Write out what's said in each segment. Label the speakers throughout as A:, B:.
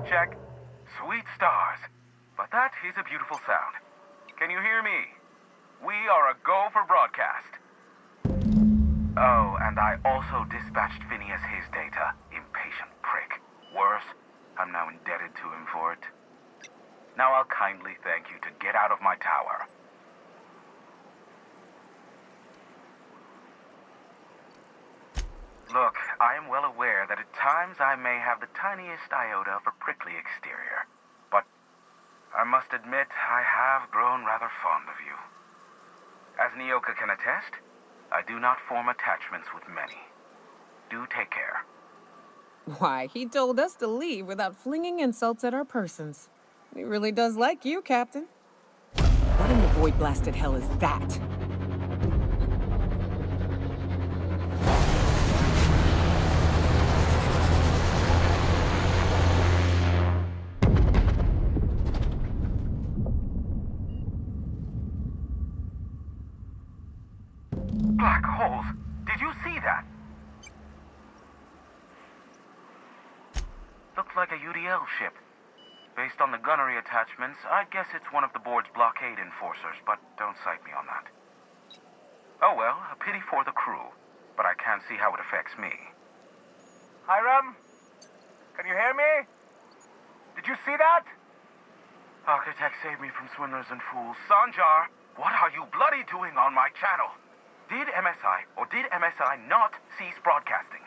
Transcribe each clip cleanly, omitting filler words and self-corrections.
A: check. Sweet stars. But that is a beautiful sound. Can you hear me? We are a go for broadcast. Oh, and I also dispatched Phineas his data. Impatient prick. Worse, I'm now indebted to him for it. Now I'll kindly thank you to get out of my tower. Look, I am well aware that at times I may have the tiniest iota of a prickly exterior. But I must admit I have grown rather fond of you. As Nyoka can attest, I do not form attachments with many. Do take care.
B: Why, he told us to leave without flinging insults at our persons. He really does like you, Captain. What in the void-blasted hell is that?
A: Black holes! Did you see that? Looked like a UDL ship. Based on the gunnery attachments, I'd guess it's one of the board's blockade enforcers, but don't cite me on that. Oh well, a pity for the crew, but I can't see how it affects me. Hiram? Can you hear me? Did you see that? Architect saved me from swindlers and fools. Sanjar, what are you bloody doing on my channel? Did MSI or did MSI not cease broadcasting?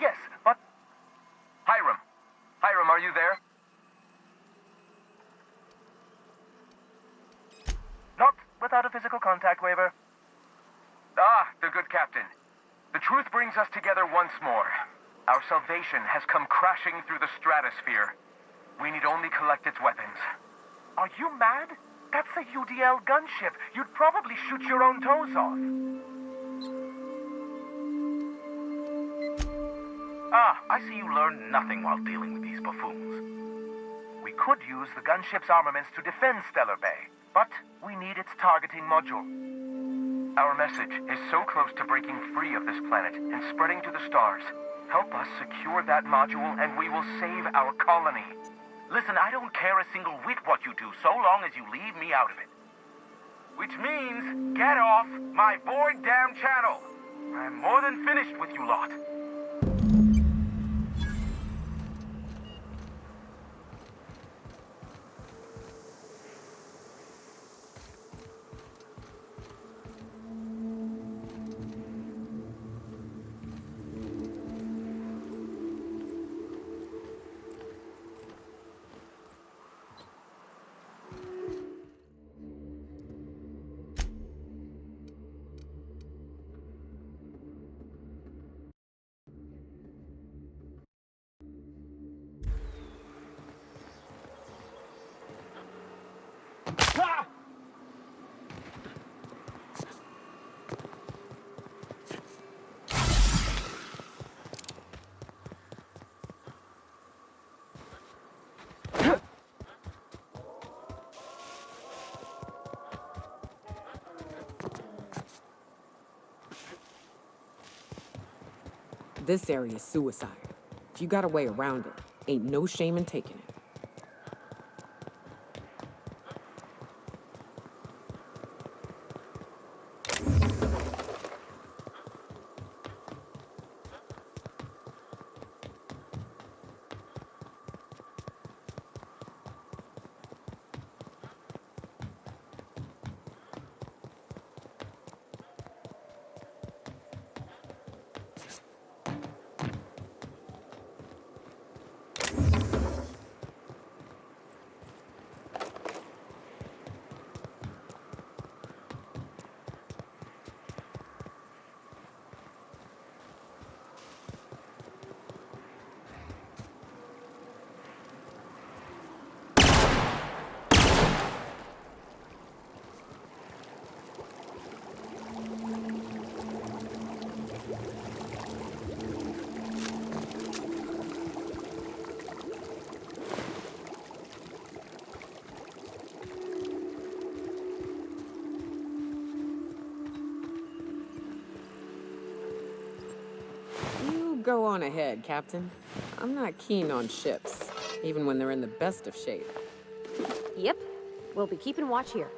A: Yes, but... Hiram! Hiram, are you there? Not without a physical contact waiver. Ah, the good captain. The truth brings us together once more. Our salvation has come crashing through the stratosphere. We need only collect its weapons. Are you mad? That's a UDL gunship. You'd probably shoot your own toes off. Ah, I see you learned nothing while dealing with these buffoons. We could use the gunship's armaments to defend Stellar Bay, but we need its targeting module. Our message is so close to breaking free of this planet and spreading to the stars. Help us secure that module and we will save our colony. Listen, I don't care a single whit what you do, so long as you leave me out of it. Which means, get off my void damn channel. I'm more than finished with you lot.
B: This area is suicide. If you got a way around it, ain't no shame in taking it. Go on ahead, Captain. I'm not keen on ships. even when they're in the best of shape.
C: Yep. We'll be keeping watch here.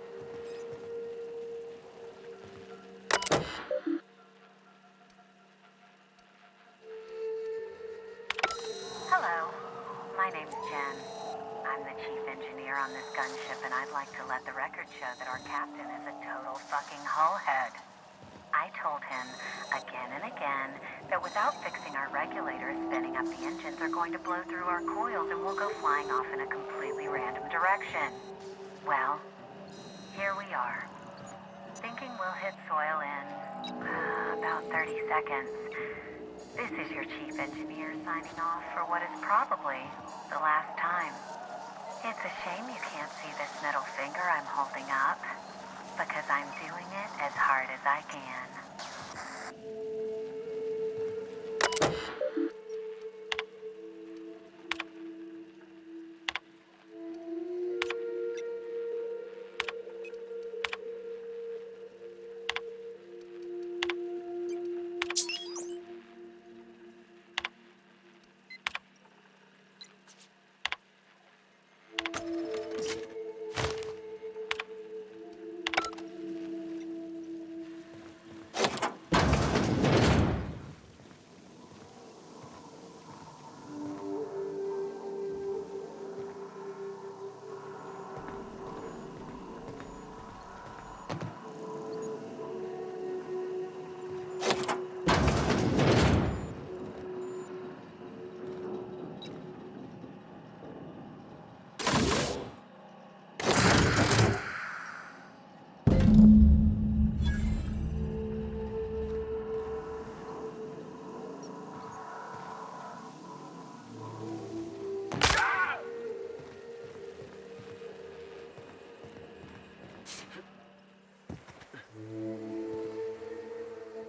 D: Hello. My name's Jen. I'm the chief engineer on this gunship, and I'd like to let the record show that our captain is a total fucking hullhead. I told him again and again that without fixing our regulators, spinning up the engines are going to blow through our coils and we'll go flying off in a completely random direction. Well, here we are. Thinking we'll hit soil in about 30 seconds. This is your chief engineer signing off for what is probably the last time. It's a shame you can't see this middle finger I'm holding up, because I'm doing it as hard as I can.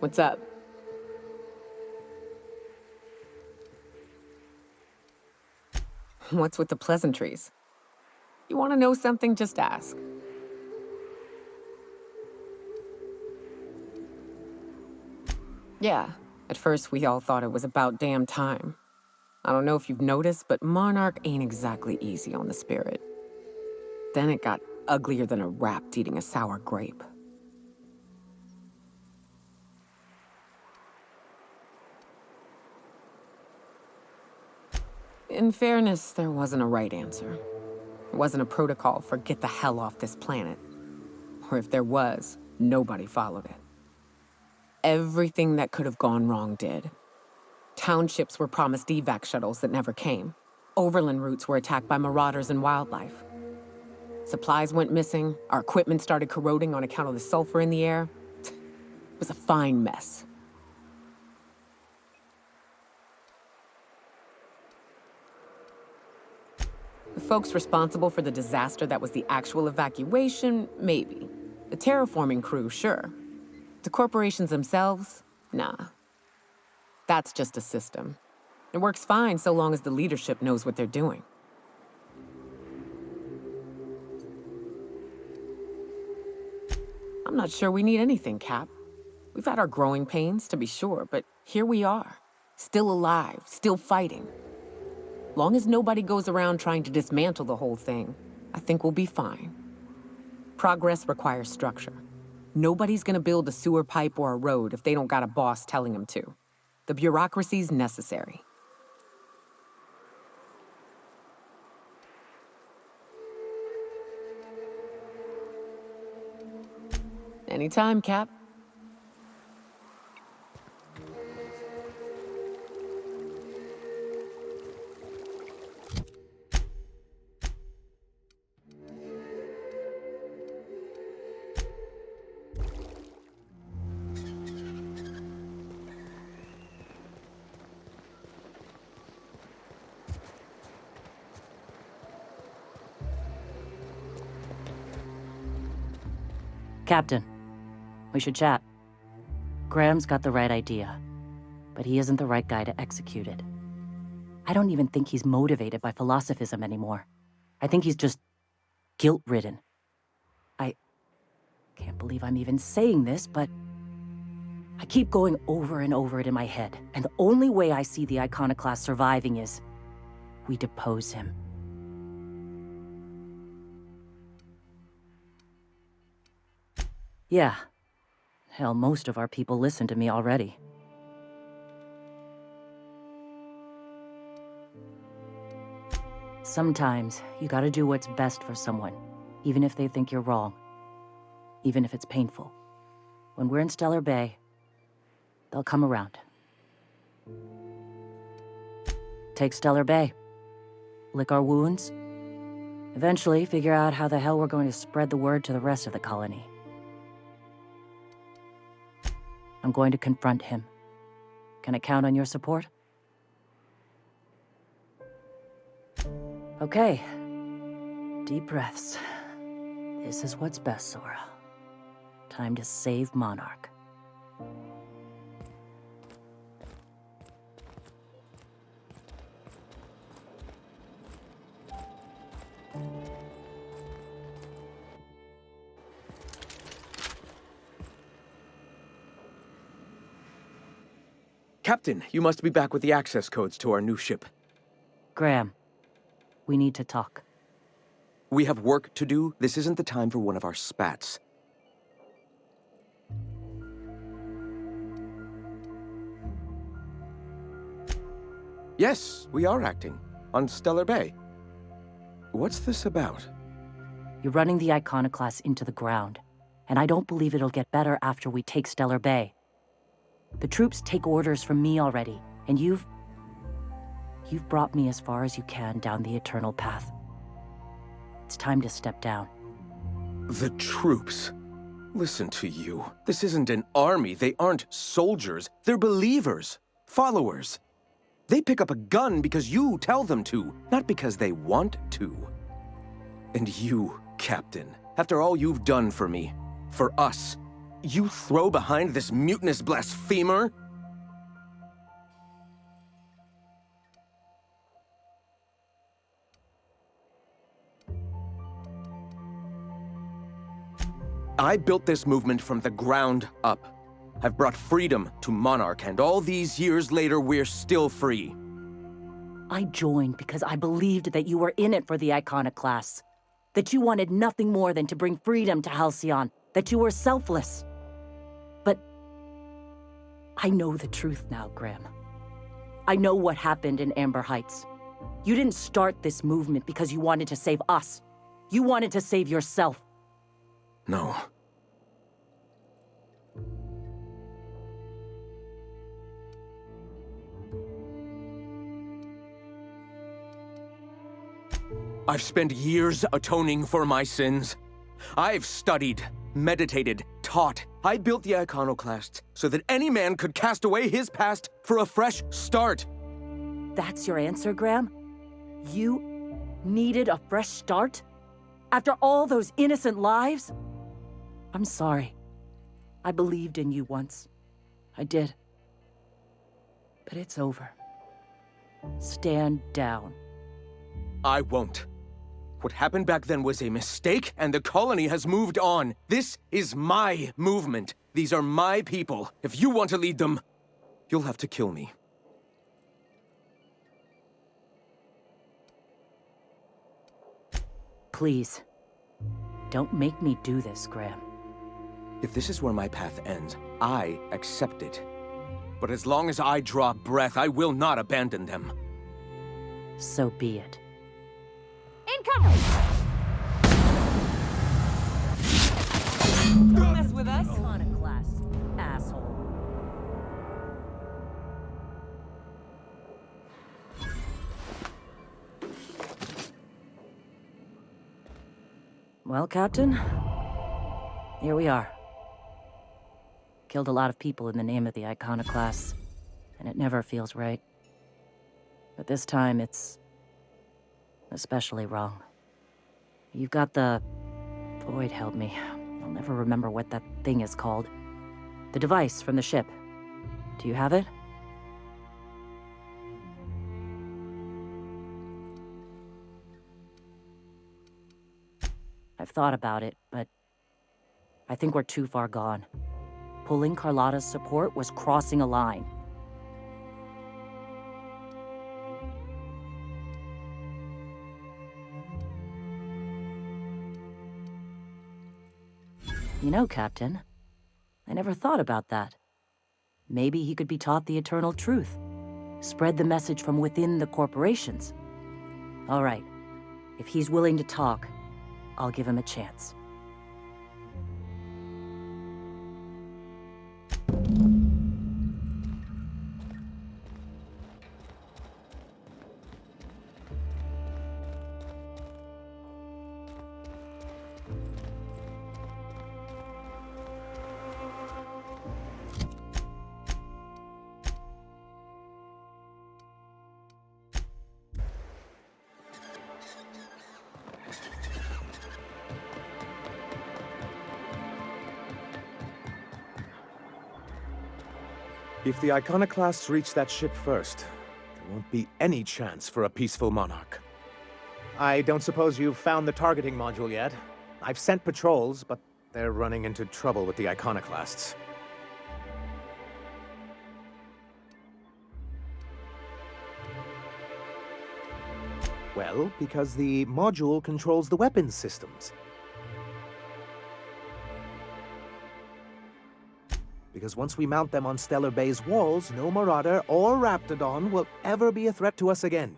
B: What's up? What's with the pleasantries? You want to know something? Just ask. Yeah, at first we all thought it was about damn time. I don't know if you've noticed, but Monarch ain't exactly easy on the spirit. Then it got uglier than a rat eating a sour grape. In fairness, there wasn't a right answer. There wasn't a protocol for get the hell off this planet. Or if there was, nobody followed it. Everything that could have gone wrong did. Townships were promised evac shuttles that never came. Overland routes were attacked by marauders and wildlife. Supplies went missing, our equipment started corroding on account of the sulfur in the air. It was a fine mess. The folks responsible for the disaster that was the actual evacuation, maybe. The terraforming crew, sure. The corporations themselves, nah. That's just a system. It works fine so long as the leadership knows what they're doing. I'm not sure we need anything, Cap. We've had our growing pains, to be sure, but here we are. Still alive, still fighting. Long as nobody goes around trying to dismantle the whole thing, I think we'll be fine. Progress requires structure. Nobody's gonna build a sewer pipe or a road if they don't got a boss telling them to. The bureaucracy's necessary. Anytime, Cap.
E: Captain, we should chat. Graham's got the right idea, but he isn't the right guy to execute it. I don't even think he's motivated by philosophism anymore. I think he's just guilt-ridden. I can't believe I'm even saying this, but I keep going over and over it in my head, and the only way I see the Iconoclasts surviving is we depose him. Yeah. Hell, most of our people listen to me already. Sometimes, you gotta do what's best for someone, even if they think you're wrong. Even if it's painful. When we're in Stellar Bay, they'll come around. Take Stellar Bay. Lick our wounds. Eventually, figure out how the hell we're going to spread the word to the rest of the colony. I'm going to confront him. Can I count on your support? Okay. Deep breaths. This is what's best, Sora. Time to save Monarch.
F: Captain, you must be back with the access codes to our new ship.
E: Graham, we need to talk.
F: We have work to do. This isn't the time for one of our spats. Yes, we are acting. On Stellar Bay. What's this about?
E: You're running the Iconoclasts into the ground, and I don't believe it'll get better after we take Stellar Bay. The troops take orders from me already, and you've brought me as far as you can down the eternal path. It's time to step down.
F: The troops? Listen to you. This isn't an army. They aren't soldiers. They're believers. Followers. They pick up a gun because you tell them to, not because they want to. And you, Captain, after all you've done for me, for us, you throw behind this mutinous blasphemer? I built this movement from the ground up. I've brought freedom to Monarch, and all these years later, we're still free.
E: I joined because I believed that you were in it for the Iconoclasts. That you wanted nothing more than to bring freedom to Halcyon. That you were selfless. But I know the truth now, Graham. I know what happened in Amber Heights. You didn't start this movement because you wanted to save us. You wanted to save yourself.
F: No. I've spent years atoning for my sins. I've studied, meditated, taught. I built the Iconoclasts so that any man could cast away his past for a fresh start.
E: That's your answer, Graham? You needed a fresh start? After all those innocent lives? I'm sorry. I believed in you once. I did. But it's over. Stand down.
F: I won't. What happened back then was a mistake, and the colony has moved on. This is my movement. These are my people. If you want to lead them, you'll have to kill me.
E: Please. Don't make me do this, Graham.
F: If this is where my path ends, I accept it. But as long as I draw breath, I will not abandon them.
E: So be it.
C: Incoming! Don't mess with us.
E: Iconoclast, asshole. Well, Captain, here we are. Killed a lot of people in the name of the Iconoclasts, and it never feels right. But this time, it's especially wrong. You've got the... Void held me. I'll never remember what that thing is called. The device from the ship. Do you have it? I've thought about it, but I think we're too far gone. Pulling Carlotta's support was crossing a line. You know, Captain, I never thought about that. Maybe he could be taught the eternal truth. Spread the message from within the corporations. All right. If he's willing to talk, I'll give him a chance.
F: If the Iconoclasts reach that ship first, there won't be any chance for a peaceful monarch.
G: I don't suppose you've found the targeting module yet? I've sent patrols, but
F: They're running into trouble with the Iconoclasts.
G: well, because the module controls the weapons systems. Because once we mount them on Stellar Bay's walls, no Marauder or Raptidon will ever be a threat to us again.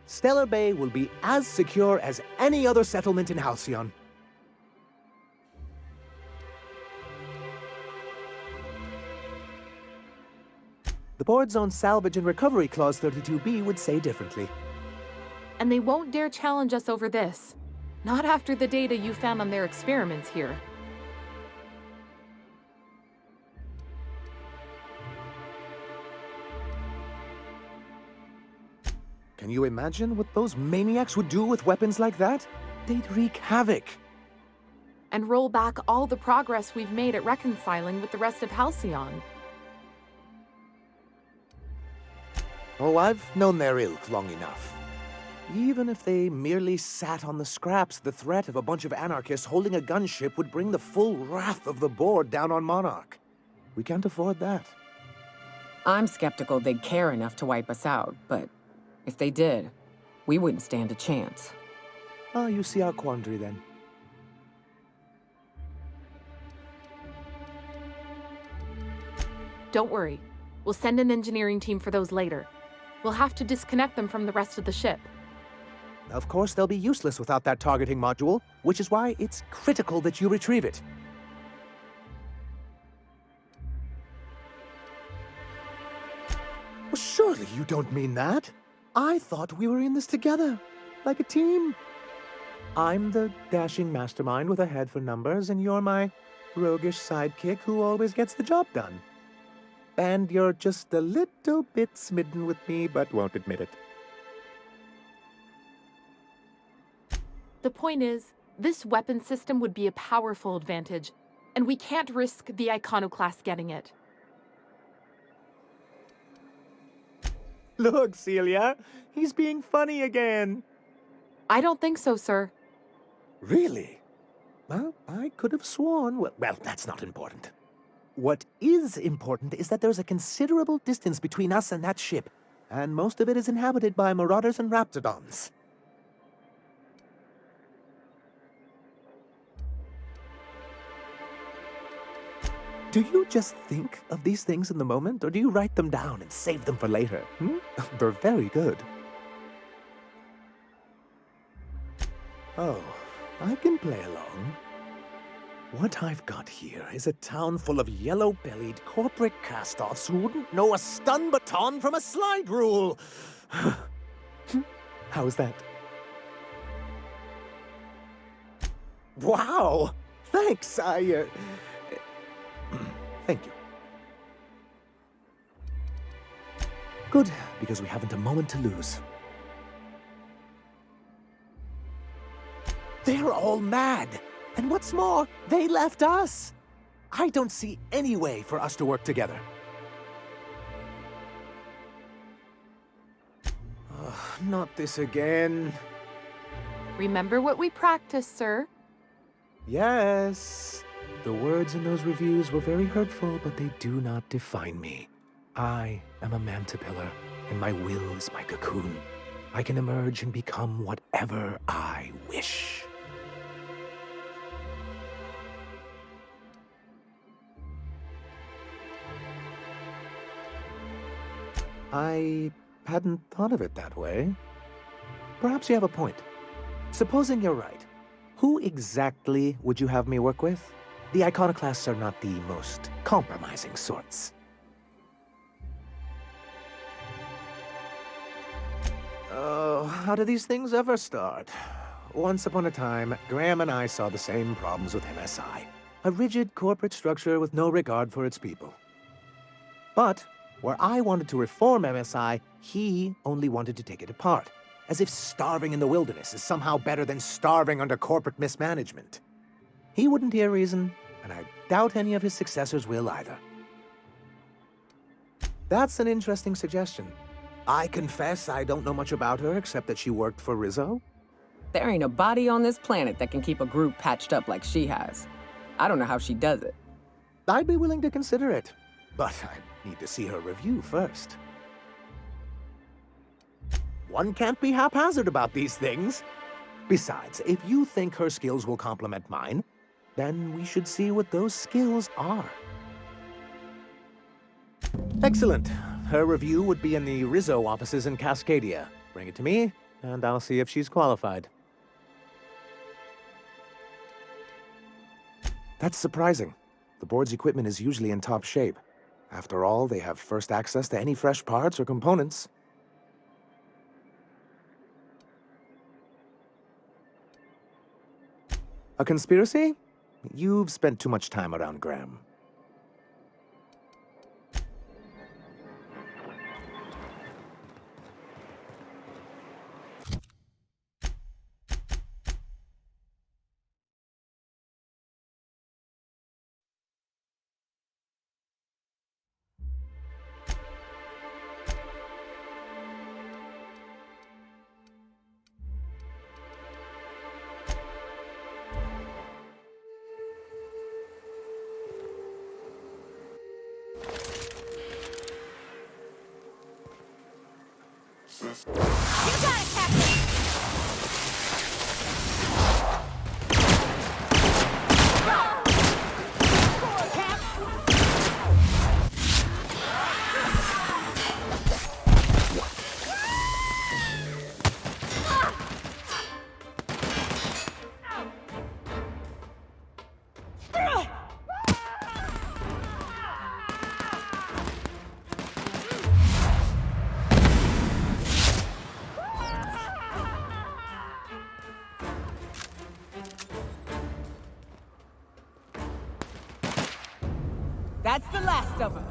G: Stellar Bay will be as secure as any other settlement in Halcyon. The board's own Salvage and Recovery Clause 32B would say differently.
C: And they won't dare challenge us over this. Not after the data you found on their experiments here.
G: Can you imagine what those maniacs would do with weapons like that? They'd wreak havoc.
C: And roll back all the progress we've made at reconciling with the rest of Halcyon.
G: Oh, I've known their ilk long enough. Even if they merely sat on the scraps, the threat of a bunch of anarchists holding a gunship would bring the full wrath of the board down on Monarch. We can't afford that.
B: I'm skeptical they'd care enough to wipe us out, but if they did, we wouldn't stand a chance.
G: Ah, you see our quandary then.
C: Don't worry. We'll send an engineering team for those later. We'll have to disconnect them from the rest of the ship.
G: Of course, they'll be useless without that targeting module, which is why it's critical that you retrieve it. Well, surely you don't mean that. I thought we were in this together, like a team. I'm the dashing mastermind with a head for numbers, and you're my roguish sidekick who always gets the job done. And you're just a little bit smitten with me, but won't admit it.
C: The point is, this weapon system would be a powerful advantage, and we can't risk the Iconoclast getting it.
G: Look, Celia, he's being funny again.
C: I don't think so, sir.
G: Really? Well, I could have sworn... Well, that's not important. What is important is that there's a considerable distance between us and that ship, and most of it is inhabited by Marauders and Raptidons. Do you just think of these things in the moment, or do you write them down and save them for later? They're very good. Oh, I can play along. What I've got here is a town full of yellow-bellied corporate cast-offs who wouldn't know a stun baton from a slide rule. How's that? Wow! Thanks, Thank you. Good, because we haven't a moment to lose. They're all mad! And what's more, they left us! I don't see any way for us to work together. Not this again.
C: Remember what we practiced, sir.
G: Yes. The words in those reviews were very hurtful, but they do not define me. I am a mantipillar, and my will is my cocoon. I can emerge and become whatever I wish. I hadn't thought of it that way. Perhaps you have a point. Supposing you're right, who exactly would you have me work with? The Iconoclasts are not the most compromising sorts. Oh, how do these things ever start? Once upon a time, Graham and I saw the same problems with MSI. A rigid corporate structure with no regard for its people. But where I wanted to reform MSI, he only wanted to take it apart. As if starving in the wilderness is somehow better than starving under corporate mismanagement. He wouldn't hear reason, and I doubt any of his successors will either. That's an interesting suggestion. I confess I don't know much about her except that she worked for Rizzo.
B: There ain't a body on this planet that can keep a group patched up like she has. I don't know how she does it.
G: I'd be willing to consider it, but I need to see her review first. One can't be haphazard about these things. Besides, if you think her skills will complement mine, then we should see what those skills are. Excellent. Her review would be in the Rizzo offices in Cascadia. Bring it to me, and I'll see if she's qualified. That's surprising. The board's equipment is usually in top shape. After all, they have first access to any fresh parts or components. A conspiracy? You've spent too much time around Graham.
B: That's the last of them.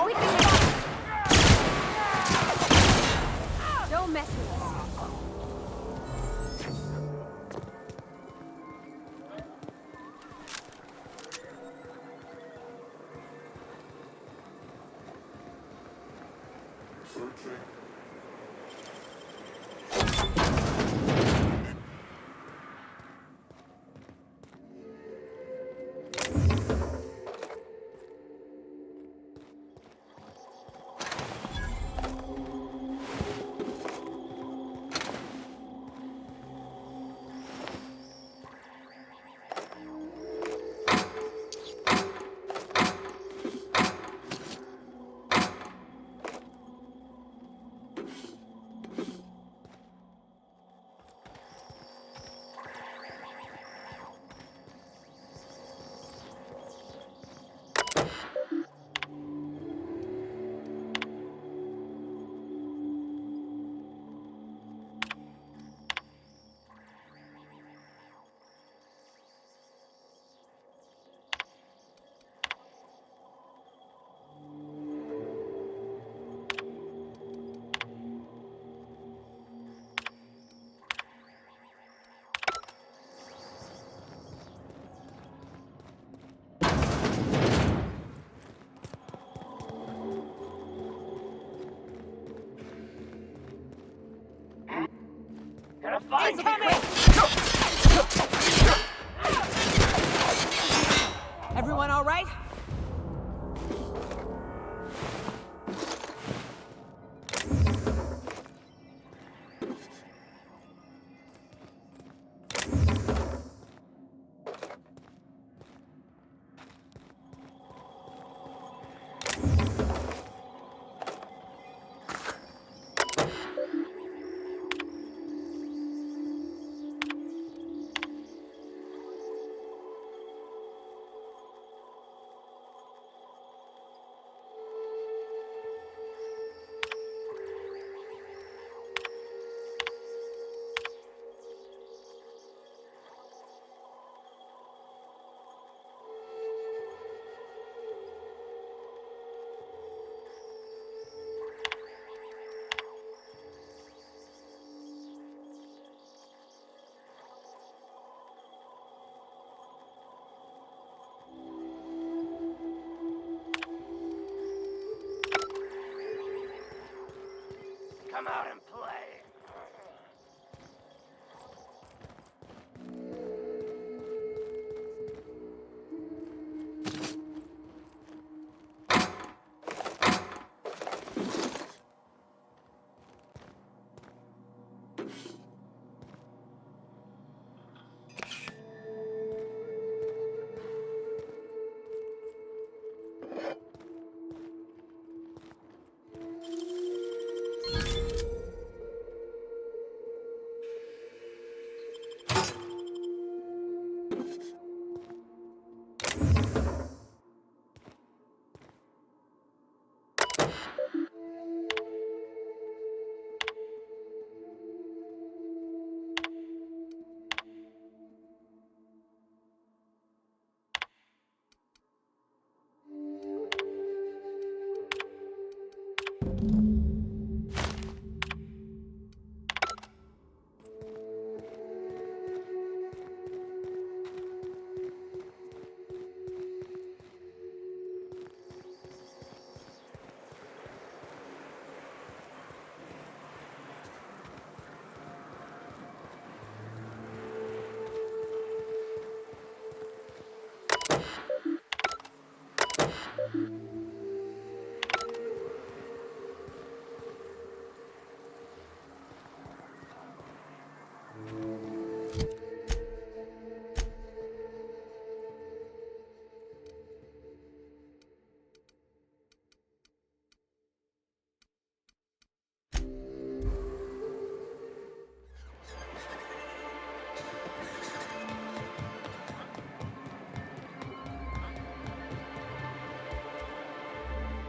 H: We can get up. Don't mess with us.
B: It's coming! Everyone all right?
I: out and play.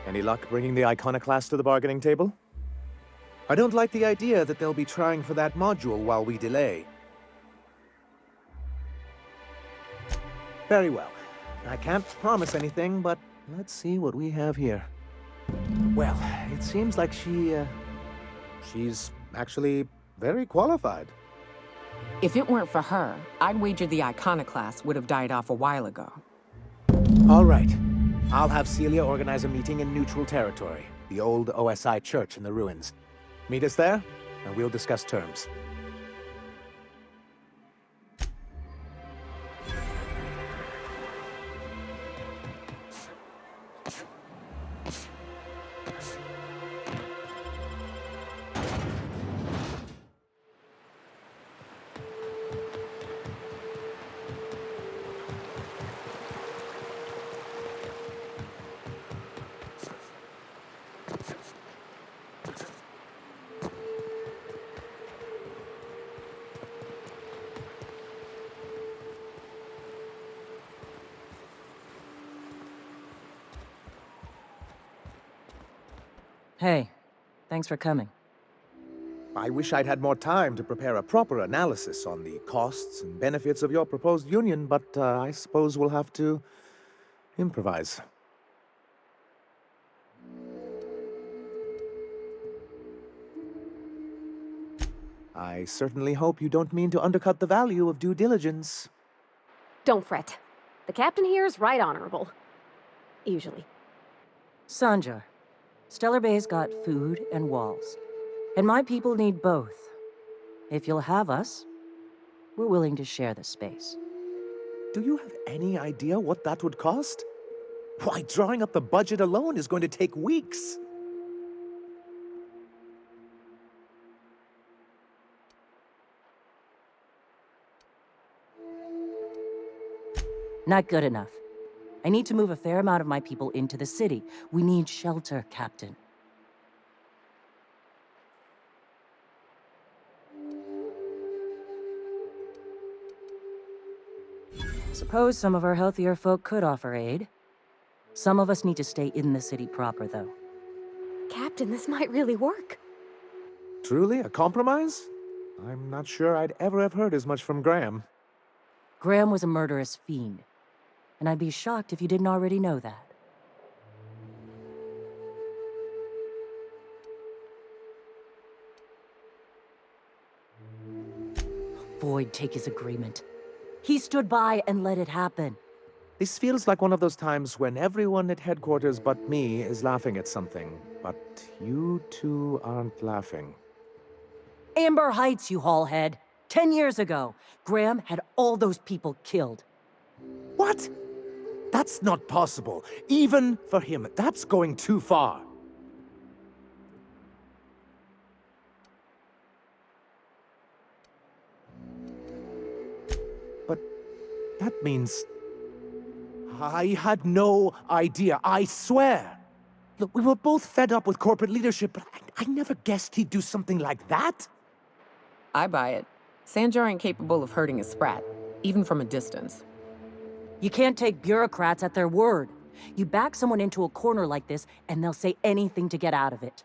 G: Any luck bringing the Iconoclasts to the bargaining table? I don't like the idea that they'll be trying for that module while we delay. Very well. I can't promise anything, but let's see what we have here. Well, it seems like she's actually very qualified.
B: If it weren't for her, I'd wager the Iconoclasts would have died off a while ago.
G: All right. I'll have Celia organize a meeting in neutral territory, the old OSI church in the ruins. Meet us there, and we'll discuss terms.
E: Hey, thanks for coming.
G: I wish I'd had more time to prepare a proper analysis on the costs and benefits of your proposed union, but I suppose we'll have to improvise. I certainly hope you don't mean to undercut the value of due diligence.
H: Don't fret. The captain here is right honorable. Usually.
E: Sanjar, Stellar Bay's got food and walls. And my people need both. If you'll have us, we're willing to share the space.
G: Do you have any idea what that would cost? Why, drawing up the budget alone is going to take weeks.
E: Not good enough. I need to move a fair amount of my people into the city. We need shelter, Captain. Suppose some of our healthier folk could offer aid. Some of us need to stay in the city proper, though.
H: Captain, this might really work.
G: Truly, a compromise? I'm not sure I'd ever have heard as much from Graham.
E: Graham was a murderous fiend, and I'd be shocked if you didn't already know that. Void take his agreement. He stood by and let it happen.
G: This feels like one of those times when everyone at headquarters but me is laughing at something, but you two aren't laughing.
E: Amber Heights, you haulhead. 10 years ago, Graham had all those people killed.
G: What? That's not possible. Even for him, that's going too far. But that means... I had no idea, I swear. Look, we were both fed up with corporate leadership, but I never guessed he'd do something like that.
B: I buy it. Sanjar ain't capable of hurting a sprat, even from a distance.
E: You can't take bureaucrats at their word. You back someone into a corner like this, and they'll say anything to get out of it.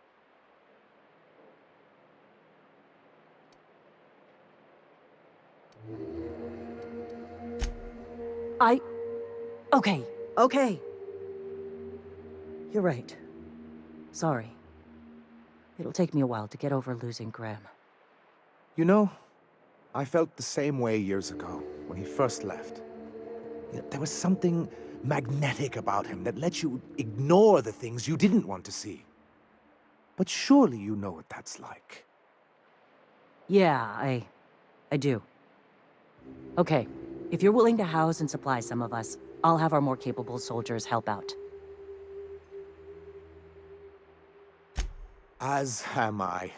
E: Okay. You're right. Sorry. It'll take me a while to get over losing Graham.
G: You know, I felt the same way years ago, when he first left. You know, there was something magnetic about him that let you ignore the things you didn't want to see. But surely you know what that's like.
E: Yeah, I do. Okay, if you're willing to house and supply some of us, I'll have our more capable soldiers help out.
G: As am I.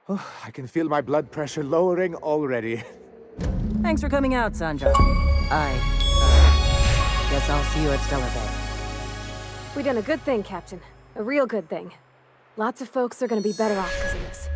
G: Oh, I can feel my blood pressure lowering already.
E: Thanks for coming out, Sanjar. Guess I'll see you at Stellar Bay.
H: We done a good thing, Captain. A real good thing. Lots of folks are gonna be better off because of this.